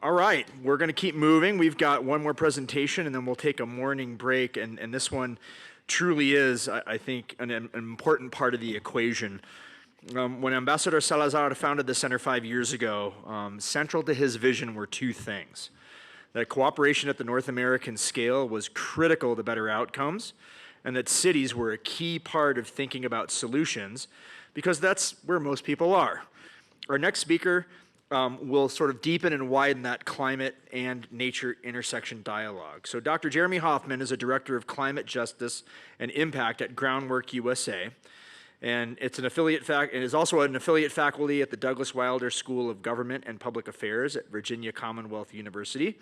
All right, we're going to keep moving. We've got one more presentation, and then we'll take a morning break. And this one truly is, I think, an important part of the equation. When Ambassador Salazar founded the center 5 years ago, central to his vision were two things. That cooperation at the North American scale was critical to better outcomes, and that cities were a key part of thinking about solutions, because that's where most people are. Our next speaker will sort of deepen and widen that climate and nature intersection dialogue. So Dr. Jeremy Hoffman is a director of climate justice and impact at Groundwork USA, and it is also an affiliate faculty at the Douglas Wilder School of Government and Public Affairs at Virginia Commonwealth University,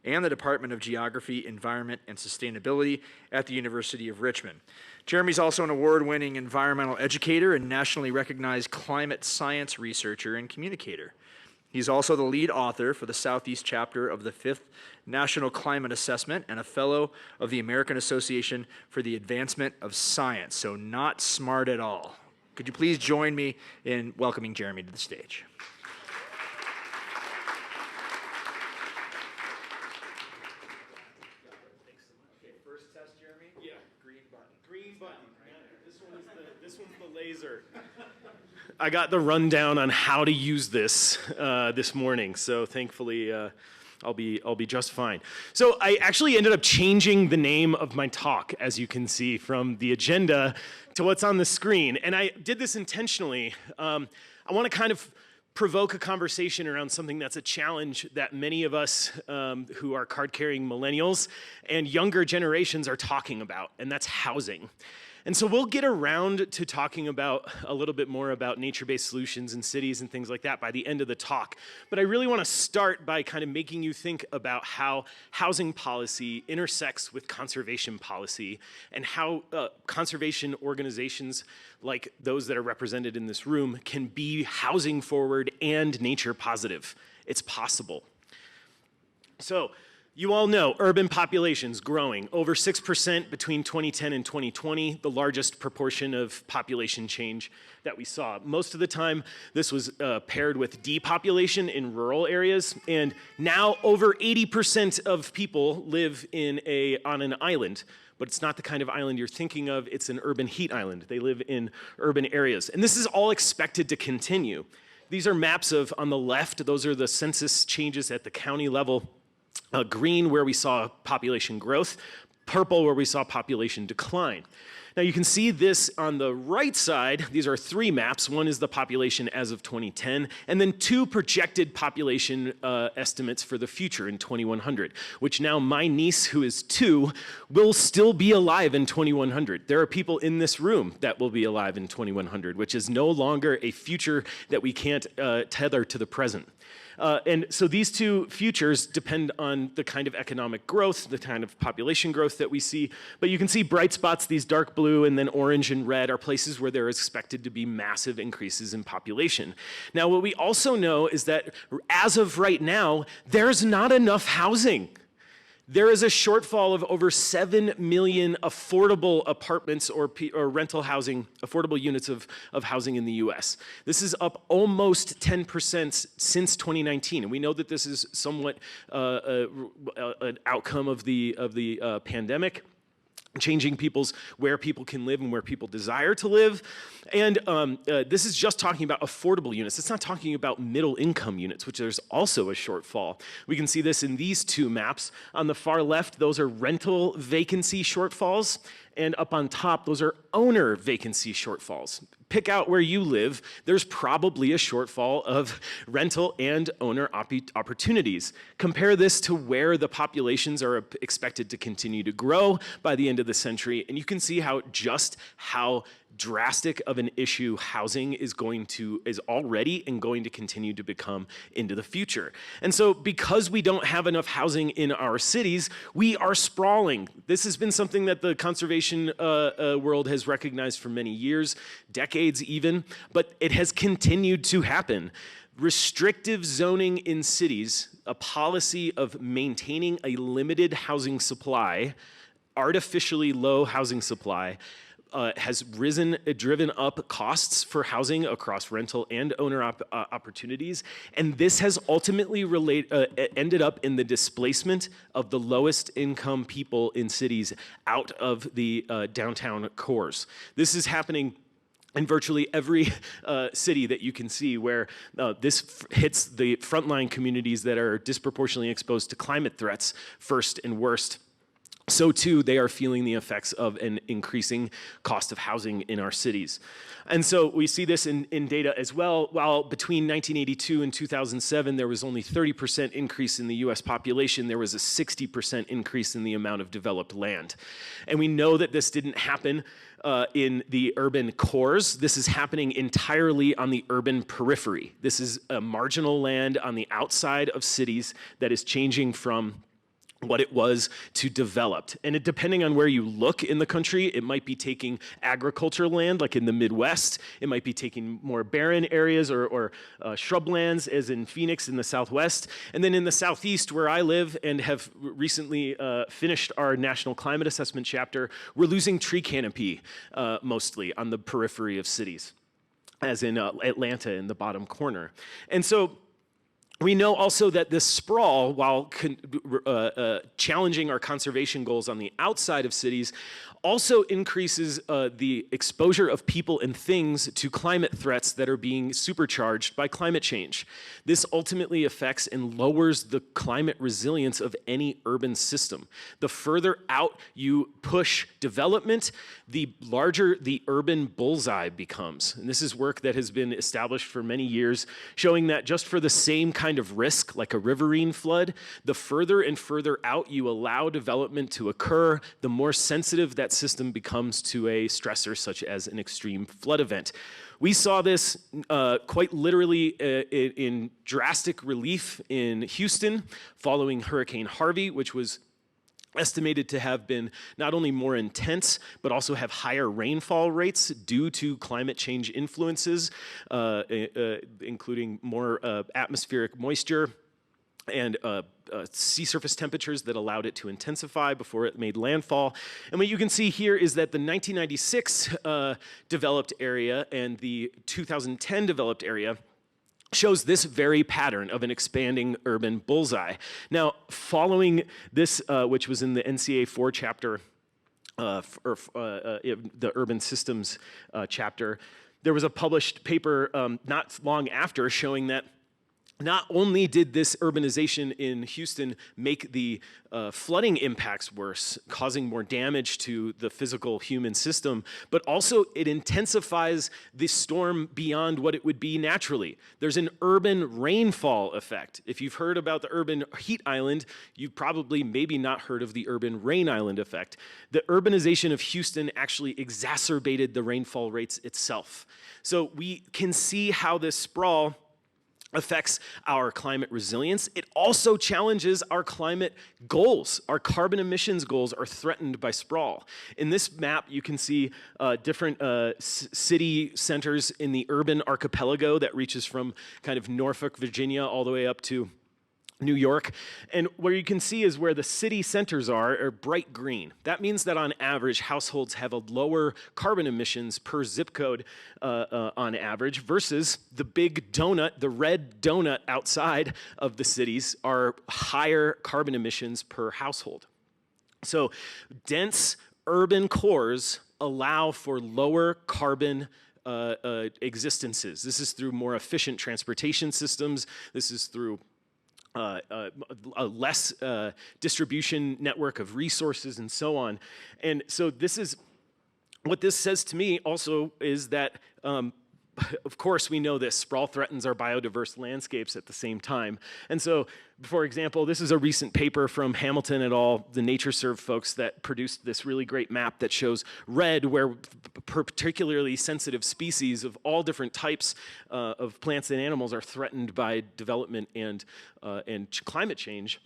and the Department of Geography, Environment, and Sustainability at the University of Richmond. Jeremy's also an award-winning environmental educator and nationally recognized climate science researcher and communicator. He's also the lead author for the Southeast chapter of the 5th National Climate Assessment and a fellow of the American Association for the Advancement of Science, so not smart at all. Could you please join me in welcoming Jeremy to the stage? Okay, first test, Jeremy? Yeah. Green button. Green button. This one's the laser. I got the rundown on how to use this this morning, so thankfully I'll be just fine. So I actually ended up changing the name of my talk, as you can see from the agenda, to what's on the screen, and I did this intentionally. I want to kind of provoke a conversation around something that's a challenge that many of us who are card-carrying millennials and younger generations are talking about, and that's housing. And so we'll get around to talking about a little bit more about nature-based solutions in cities and things like that by the end of the talk. But I really want to start by kind of making you think about how housing policy intersects with conservation policy, and how conservation organizations like those that are represented in this room can be housing forward and nature positive. It's possible. So, you all know urban populations growing, over 6% between 2010 and 2020, the largest proportion of population change that we saw. Most of the time, this was paired with depopulation in rural areas, and now over 80% of people live on an island. But it's not the kind of island you're thinking of, it's an urban heat island. They live in urban areas. And this is all expected to continue. These are maps of, on the left, those are the census changes at the county level. Green, where we saw population growth, purple, where we saw population decline. Now you can see this on the right side. These are 3 maps. One is the population as of 2010, and then 2 projected population estimates for the future in 2100, which now my niece, who is 2, will still be alive in 2100. There are people in this room that will be alive in 2100, which is no longer a future that we can't tether to the present. And so these 2 futures depend on the kind of economic growth, the kind of population growth that we see. But you can see bright spots, these dark blue and then orange and red, are places where there is expected to be massive increases in population. Now, what we also know is that as of right now, there's not enough housing. There is a shortfall of over 7 million affordable apartments or rental housing, affordable units of housing in the US. This is up almost 10% since 2019. And we know that this is somewhat an outcome of the pandemic, changing where people can live and where people desire to live. And this is just talking about affordable units. It's not talking about middle income units, which there's also a shortfall. We can see this in these 2 maps. On the far left, those are rental vacancy shortfalls. And up on top, those are owner vacancy shortfalls. Pick out where you live. There's probably a shortfall of rental and owner opportunities. Compare this to where the populations are expected to continue to grow by the end of the century, and you can see how drastic of an issue housing is already and going to continue to become into the future. And so because we don't have enough housing in our cities, we are sprawling. This has been something that the conservation world has recognized for many years, decades even, but it has continued to happen. Restrictive zoning in cities, a policy of maintaining a limited housing supply, artificially low housing supply, has driven up costs for housing across rental and owner opportunities, and this has ultimately ended up in the displacement of the lowest income people in cities out of the downtown cores. This is happening in virtually every city that you can see, where this hits the frontline communities that are disproportionately exposed to climate threats first and worst. So too, they are feeling the effects of an increasing cost of housing in our cities. And so we see this in data as well. While between 1982 and 2007, there was only 30% increase in the US population, there was a 60% increase in the amount of developed land. And we know that this didn't happen in the urban cores. This is happening entirely on the urban periphery. This is a marginal land on the outside of cities that is changing from what it was to developed. And depending on where you look in the country, it might be taking agricultural land, like in the Midwest. It might be taking more barren areas or shrublands, as in Phoenix in the Southwest. And then in the Southeast, where I live and have recently finished our National Climate Assessment chapter, we're losing tree canopy mostly on the periphery of cities, as in Atlanta in the bottom corner. And so we know also that this sprawl, while challenging our conservation goals on the outside of cities, also increases the exposure of people and things to climate threats that are being supercharged by climate change. This ultimately affects and lowers the climate resilience of any urban system. The further out you push development, the larger the urban bullseye becomes. And this is work that has been established for many years, showing that just for the same kind of risk, like a riverine flood, the further and further out you allow development to occur, the more sensitive that system becomes to a stressor such as an extreme flood event. We saw this quite literally in drastic relief in Houston following Hurricane Harvey, which was estimated to have been not only more intense, but also have higher rainfall rates due to climate change influences, including more atmospheric moisture and sea surface temperatures that allowed it to intensify before it made landfall. And what you can see here is that the 1996 developed area and the 2010 developed area shows this very pattern of an expanding urban bullseye. Now, following this, which was in the NCA 4 chapter, the urban systems chapter, there was a published paper not long after showing that not only did this urbanization in Houston make the flooding impacts worse, causing more damage to the physical human system, but also it intensifies the storm beyond what it would be naturally. There's an urban rainfall effect. If you've heard about the urban heat island, you've probably maybe not heard of the urban rain island effect. The urbanization of Houston actually exacerbated the rainfall rates itself. So we can see how this sprawl affects our climate resilience. It also challenges our climate goals. Our carbon emissions goals are threatened by sprawl. In this map, you can see different city centers in the urban archipelago that reaches from kind of Norfolk, Virginia, all the way up to New York. And where you can see is where the city centers are bright green. That means that on average, households have a lower carbon emissions per zip code on average versus the big donut, the red donut outside of the cities are higher carbon emissions per household. So dense urban cores allow for lower carbon existences. This is through more efficient transportation systems. This is through a less distribution network of resources and so on. And so this is, what this says to me also is that, of course we know this, sprawl threatens our biodiverse landscapes at the same time. And so, for example, this is a recent paper from Hamilton et al., the NatureServe folks that produced this really great map that shows red where particularly sensitive species of all different types of plants and animals are threatened by development and climate change.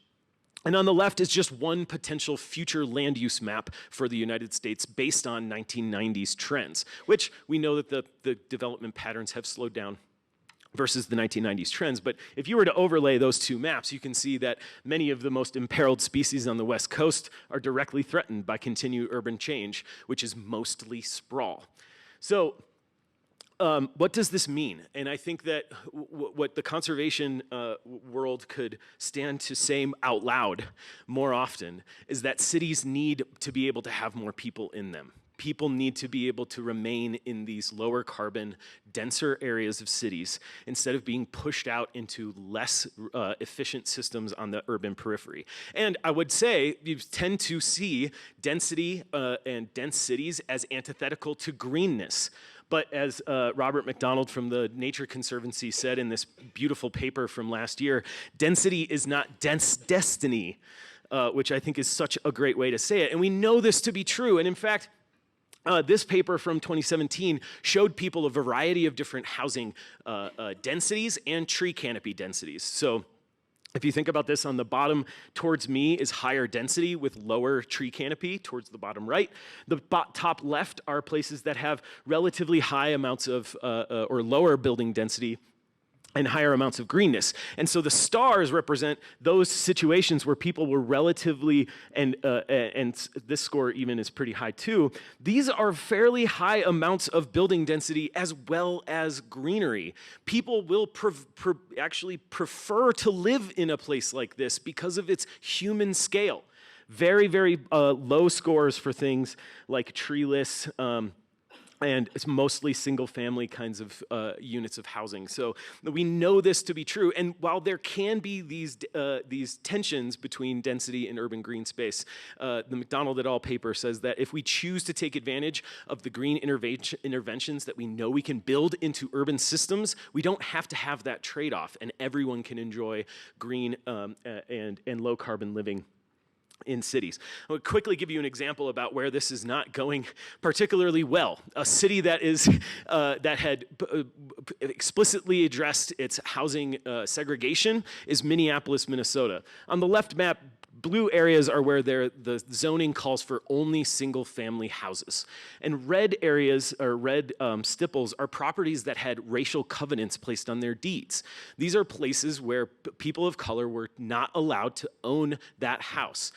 And on the left is just one potential future land use map for the United States based on 1990s trends, which we know that the development patterns have slowed down versus the 1990s trends. But if you were to overlay those two maps, you can see that many of the most imperiled species on the West Coast are directly threatened by continued urban change, which is mostly sprawl. So what does this mean? And I think that what the conservation world could stand to say out loud more often is that cities need to be able to have more people in them. People need to be able to remain in these lower carbon, denser areas of cities instead of being pushed out into less efficient systems on the urban periphery. And I would say you tend to see density and dense cities as antithetical to greenness. But as Robert McDonald from the Nature Conservancy said in this beautiful paper from last year, density is not dense destiny, which I think is such a great way to say it. And we know this to be true. And in fact, this paper from 2017 showed people a variety of different housing densities and tree canopy densities. So if you think about this, on the bottom towards me is higher density with lower tree canopy towards the bottom right. The top left are places that have relatively high amounts of or lower building density and higher amounts of greenness. And so the stars represent those situations where people were relatively, and this score even is pretty high too, these are fairly high amounts of building density as well as greenery. People will actually prefer to live in a place like this because of its human scale. Very, very low scores for things like treeless, and it's mostly single-family kinds of units of housing. So we know this to be true. And while there can be these tensions between density and urban green space, the McDonald et al. Paper says that if we choose to take advantage of the green interventions that we know we can build into urban systems, we don't have to have that trade-off, and everyone can enjoy green and low-carbon living in cities. I'll quickly give you an example about where this is not going particularly well. A city that is that had explicitly addressed its housing segregation is Minneapolis, Minnesota. On the left map, blue areas are where the zoning calls for only single-family houses. And red areas, or red stipples, are properties that had racial covenants placed on their deeds. These are places where people of color were not allowed to own that house,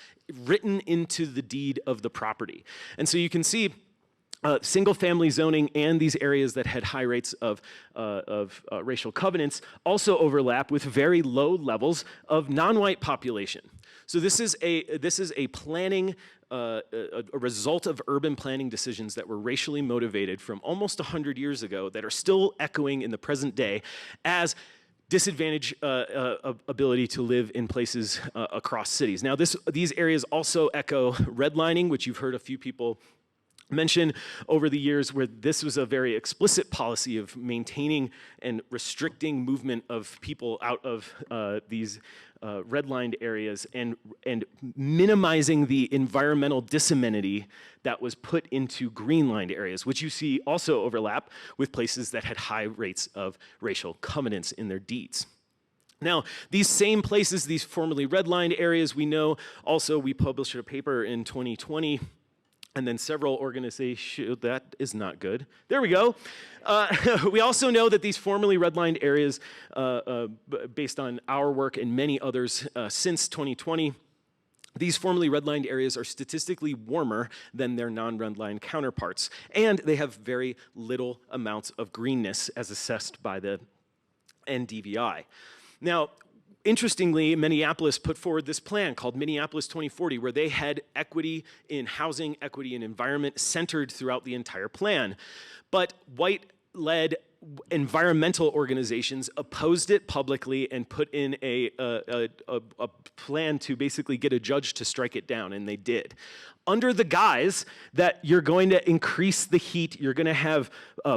written into the deed of the property. And so you can see single-family zoning and these areas that had high rates of racial covenants also overlap with very low levels of non-white population. So this is a planning, a result of urban planning decisions that were racially motivated from almost 100 years ago that are still echoing in the present day as disadvantage ability to live in places across cities. Now these areas also echo redlining, which you've heard a few people mention over the years, where this was a very explicit policy of maintaining and restricting movement of people out of these redlined areas and minimizing the environmental disamenity that was put into greenlined areas, which you see also overlap with places that had high rates of racial covenants in their deeds. Now, these same places, these formerly redlined areas, we know also, we published a paper in 2020, and then several organizations, that is not good. There we go. We also know that these formerly redlined areas, based on our work and many others since 2020, these formerly redlined areas are statistically warmer than their non-redlined counterparts, and they have very little amounts of greenness as assessed by the NDVI. Now, interestingly, Minneapolis put forward this plan called Minneapolis 2040, where they had equity in housing, equity in environment centered throughout the entire plan. But white-led environmental organizations opposed it publicly and put in a plan to basically get a judge to strike it down, and they did. Under the guise that you're going to increase the heat, you're going to have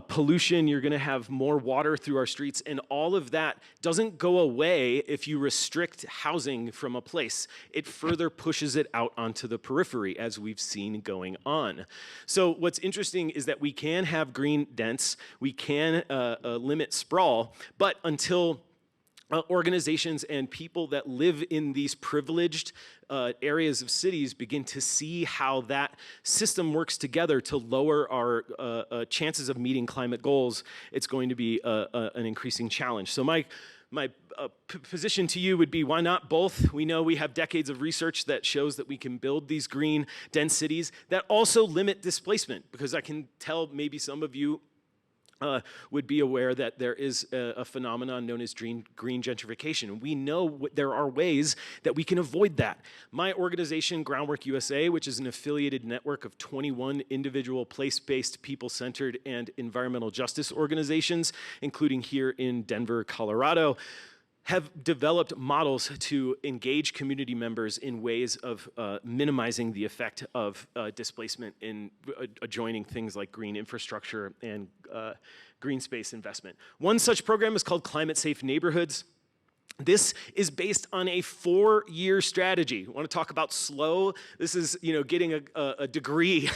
pollution, you're going to have more water through our streets, and all of that doesn't go away if you restrict housing from a place. It further pushes it out onto the periphery, as we've seen going on. So what's interesting is that we can have green dense, we can limit sprawl, but until organizations and people that live in these privileged areas of cities begin to see how that system works together to lower our chances of meeting climate goals, it's going to be an increasing challenge. So my position to you would be, why not both? We know we have decades of research that shows that we can build these green, dense cities that also limit displacement, because I can tell maybe some of you would be aware that there is a phenomenon known as green gentrification. We know there are ways that we can avoid that. My organization, Groundwork USA, which is an affiliated network of 21 individual place-based, people-centered, and environmental justice organizations, including here in Denver, Colorado, have developed models to engage community members in ways of minimizing the effect of displacement in adjoining things like green infrastructure and green space investment. One such program is called Climate Safe Neighborhoods. This is based on a 4-year strategy. Want to talk about slow? This is, getting a degree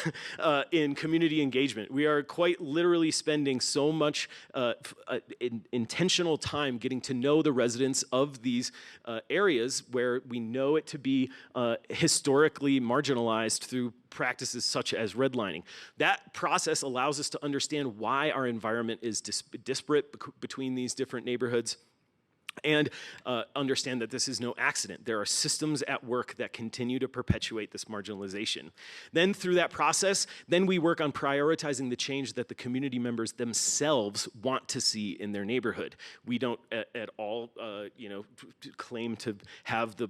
in community engagement. We are quite literally spending so much intentional time getting to know the residents of these areas where we know it to be historically marginalized through practices such as redlining. That process allows us to understand why our environment is disparate between these different neighborhoods, and understand that this is no accident. There are systems at work that continue to perpetuate this marginalization. Then through that process, then we work on prioritizing the change that the community members themselves want to see in their neighborhood. We don't at all, claim to have the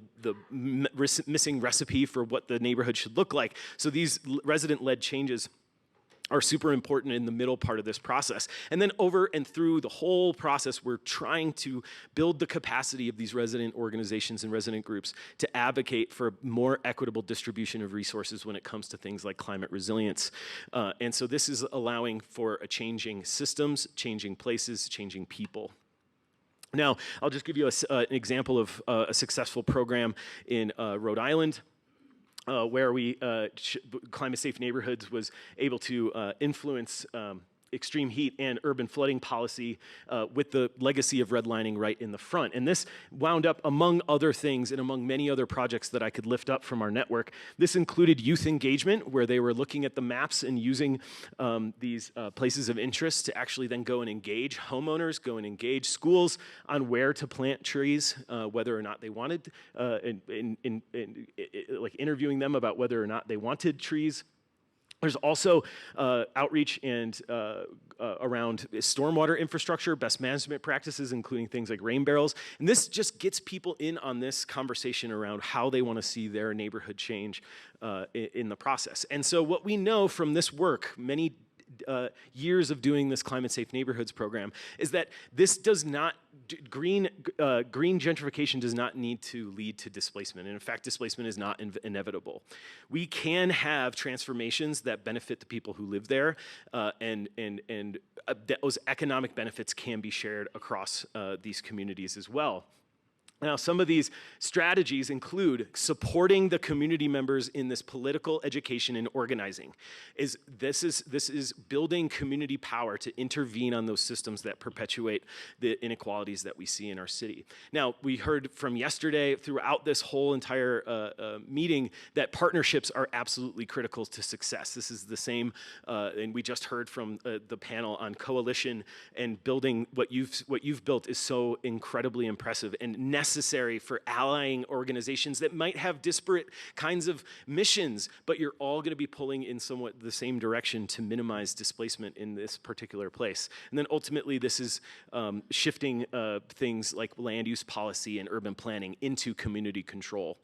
missing recipe for what the neighborhood should look like. So these resident-led changes are super important in the middle part of this process. And then over and through the whole process, we're trying to build the capacity of these resident organizations and resident groups to advocate for more equitable distribution of resources when it comes to things like climate resilience. And so this is allowing for a changing systems, changing places, changing people. Now, I'll just give you an example of a successful program in Rhode Island, where Climate Safe Neighborhoods was able to influence extreme heat and urban flooding policy with the legacy of redlining right in the front. And this wound up, among other things, and among many other projects that I could lift up from our network, this included youth engagement, where they were looking at the maps and using these places of interest to actually then go and engage homeowners, go and engage schools on where to plant trees, whether or not they wanted, like interviewing them about whether or not they wanted trees. There's also outreach and around stormwater infrastructure, best management practices, including things like rain barrels. And this just gets people in on this conversation around how they want to see their neighborhood change in the process. And so what we know from this work, many years of doing this Climate Safe Neighborhoods program, is that this does not, green gentrification does not need to lead to displacement. And in fact, displacement is not inevitable. We can have transformations that benefit the people who live there, and those economic benefits can be shared across these communities as well. Now, some of these strategies include supporting the community members in this political education and organizing. This is building community power to intervene on those systems that perpetuate the inequalities that we see in our city. Now, we heard from yesterday throughout this whole entire meeting that partnerships are absolutely critical to success. This is the same, and we just heard from the panel on coalition, and building what you've built is so incredibly impressive and necessary for allying organizations that might have disparate kinds of missions, but you're all going to be pulling in somewhat the same direction to minimize displacement in this particular place. And then ultimately, this is shifting things like land use policy and urban planning into community control.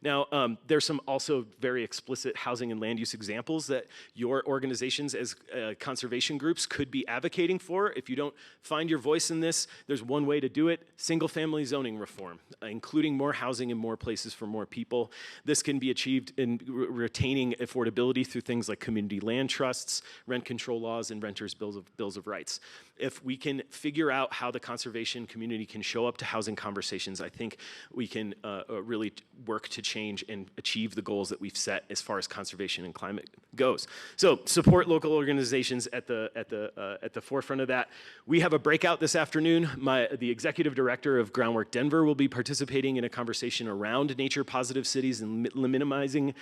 Now, there's some also very explicit housing and land use examples that your organizations as conservation groups could be advocating for. If you don't find your voice in this, there's one way to do it: single-family zoning reform, including more housing in more places for more people. This can be achieved in retaining affordability through things like community land trusts, rent control laws, and renters' bills of rights. If we can figure out how the conservation community can show up to housing conversations, I think we can really work work to change and achieve the goals that we've set as far as conservation and climate goes. So support local organizations at the forefront of that. We have a breakout this afternoon. The executive director of Groundwork Denver will be participating in a conversation around nature-positive cities and minimizing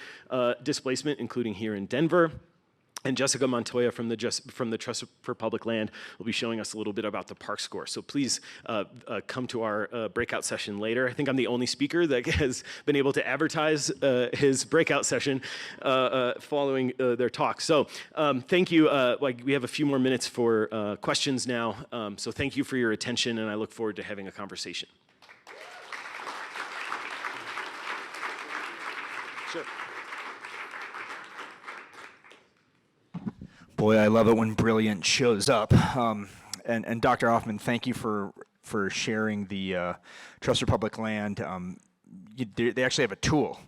displacement, including here in Denver. And Jessica Montoya from the Trust for Public Land will be showing us a little bit about the park score. So please come to our breakout session later. I think I'm the only speaker that has been able to advertise his breakout session following their talk. So thank you. We have a few more minutes for questions now. So thank you for your attention, and I look forward to having a conversation. Sure. Boy, I love it when brilliant shows up. And Dr. Hoffman, thank you for sharing the Trust for Public Land. They actually have a tool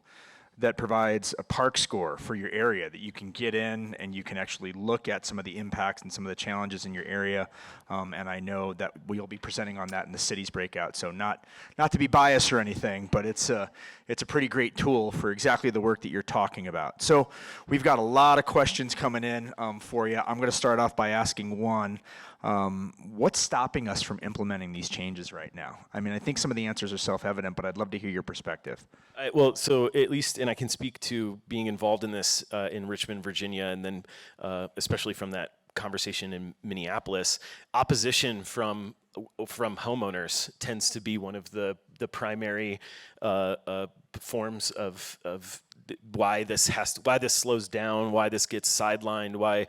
that provides a park score for your area that you can get in and you can actually look at some of the impacts and some of the challenges in your area. And I know that we'll be presenting on that in the city's breakout. So not to be biased or anything, but it's a pretty great tool for exactly the work that you're talking about. So we've got a lot of questions coming in for you. I'm going to start off by asking one. What's stopping us from implementing these changes right now? I mean, I think some of the answers are self-evident, but I'd love to hear your perspective. Well, so at least, and I can speak to being involved in this in Richmond, Virginia, and then especially from that conversation in Minneapolis, opposition from homeowners tends to be one of the primary forms of why this slows down, why this gets sidelined, why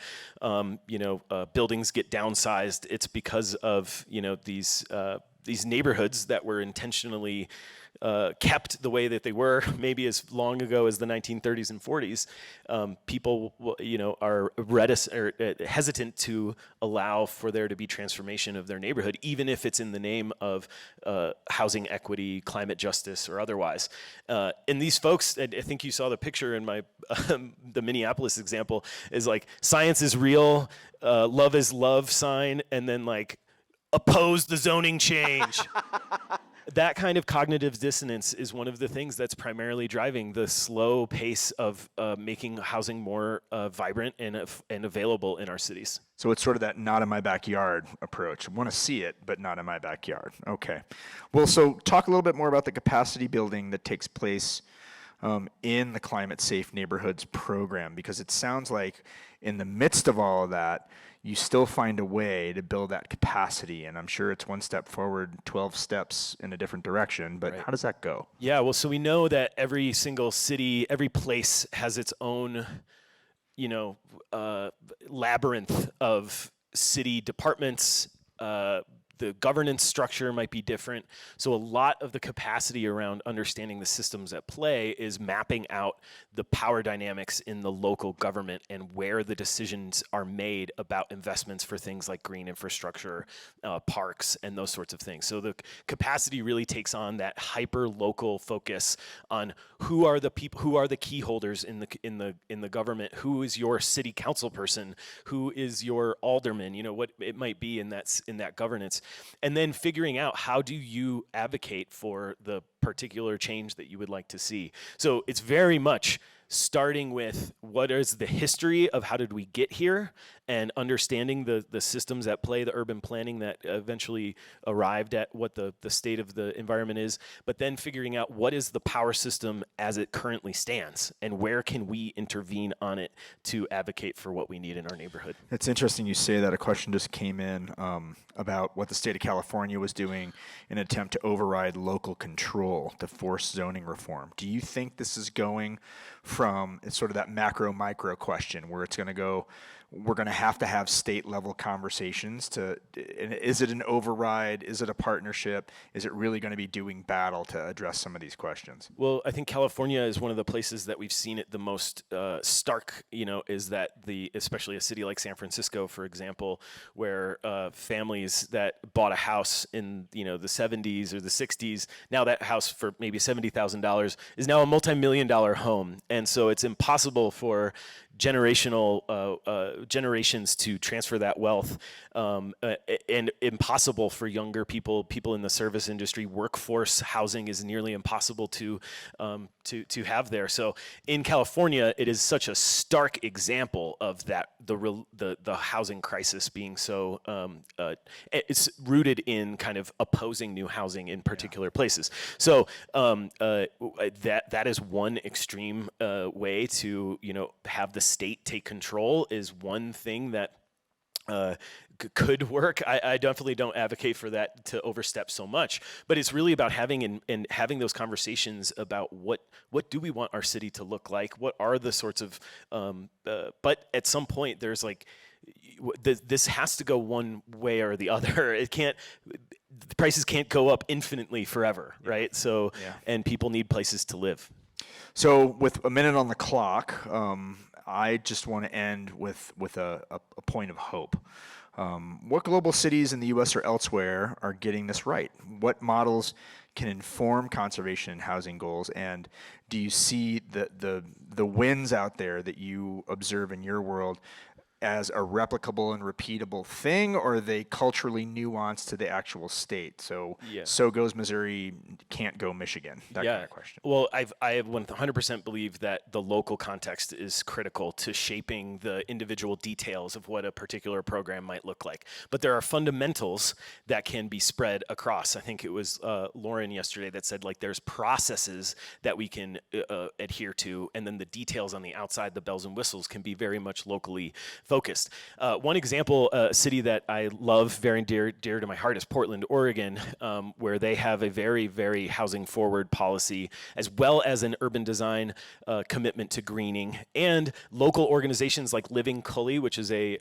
buildings get downsized. It's because of these neighborhoods that were intentionally kept the way that they were, maybe as long ago as the 1930s and 40s. People, are reticent or hesitant to allow for there to be transformation of their neighborhood, even if it's in the name of housing equity, climate justice, or otherwise. And these folks, I think you saw the picture in my the Minneapolis example, is like science is real, love is love sign, and then like oppose the zoning change. That kind of cognitive dissonance is one of the things that's primarily driving the slow pace of making housing more vibrant and available in our cities. So it's sort of that not in my backyard approach. I want to see it, but not in my backyard. Okay. Well, so talk a little bit more about the capacity building that takes place in the Climate Safe Neighborhoods program, because it sounds like in the midst of all of that, you still find a way to build that capacity. And I'm sure it's one step forward, 12 steps in a different direction, but right. How does that go? Yeah, well, so we know that every single city, every place has its own, labyrinth of city departments. The governance structure might be different. So a lot of the capacity around understanding the systems at play is mapping out the power dynamics in the local government and where the decisions are made about investments for things like green infrastructure, parks, and those sorts of things. So the capacity really takes on that hyper local focus on who are the people, who are the key holders in the government, who is your city council person, who is your alderman, what it might be in that governance. And then figuring out how do you advocate for the particular change that you would like to see. So it's very much starting with what is the history of how did we get here, and understanding the systems at play, the urban planning that eventually arrived at what the state of the environment is, but then figuring out what is the power system as it currently stands, and where can we intervene on it to advocate for what we need in our neighborhood. It's interesting you say that. A question just came in about what the state of California was doing in an attempt to override local control to force zoning reform. Do you think this is going from sort of that macro-micro question where it's going to go, we're going to have state level conversations is it an override? Is it a partnership? Is it really going to be doing battle to address some of these questions? Well, I think California is one of the places that we've seen it the most stark, is that especially a city like San Francisco, for example, where families that bought a house in, the 70s or the 60s, now that house for maybe $70,000 is now a multi-million-dollar home. And so it's impossible for generations to transfer that wealth, and impossible for younger people in the service industry. Workforce housing is nearly impossible to have there. So in California, it is such a stark example of that, the housing crisis being so it's rooted in kind of opposing new housing in particular places. So that is one extreme way to have the state take control, is one thing that could work. I definitely don't advocate for that to overstep so much, but it's really about having those conversations about what do we want our city to look like? What are the sorts of, but at some point there's like, this has to go one way or the other. It can't, the prices can't go up infinitely forever, right? So, and people need places to live. So with a minute on the clock, I just want to end with a point of hope. What global cities in the U.S. or elsewhere are getting this right? What models can inform conservation and housing goals? And do you see the wins out there that you observe in your world as a replicable and repeatable thing, or are they culturally nuanced to the actual state? So, so goes Missouri, can't go Michigan. That kind of question. Well, I have 100% believe that the local context is critical to shaping the individual details of what a particular program might look like. But there are fundamentals that can be spread across. I think it was Lauren yesterday that said, like, there's processes that we can adhere to, and then the details on the outside, the bells and whistles, can be very much locally focused. One example, a city that I love, very dear to my heart, is Portland, Oregon, where they have a very, very housing forward policy, as well as an urban design commitment to greening, and local organizations like Living Cully, which is a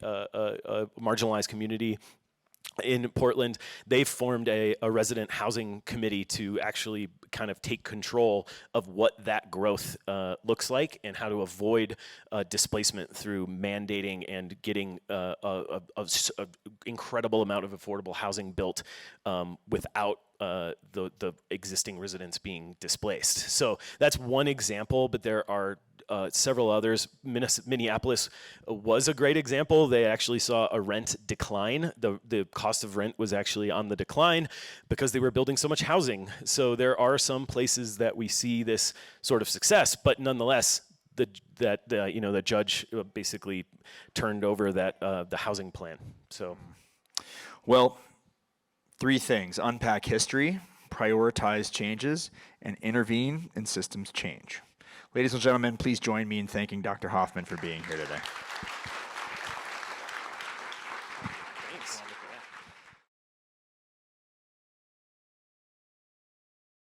marginalized community in Portland. They've formed a resident housing committee to actually kind of take control of what that growth looks like, and how to avoid displacement through mandating and getting a incredible amount of affordable housing built without the existing residents being displaced. So that's one example, but there are several others. Minneapolis was a great example. They actually saw a rent decline. The cost of rent was actually on the decline because they were building so much housing. So there are some places that we see this sort of success, but nonetheless, the judge basically turned over the housing plan. So, well, three things: unpack history, prioritize changes, and intervene in systems change. Ladies and gentlemen, please join me in thanking Dr. Hoffman for being here today.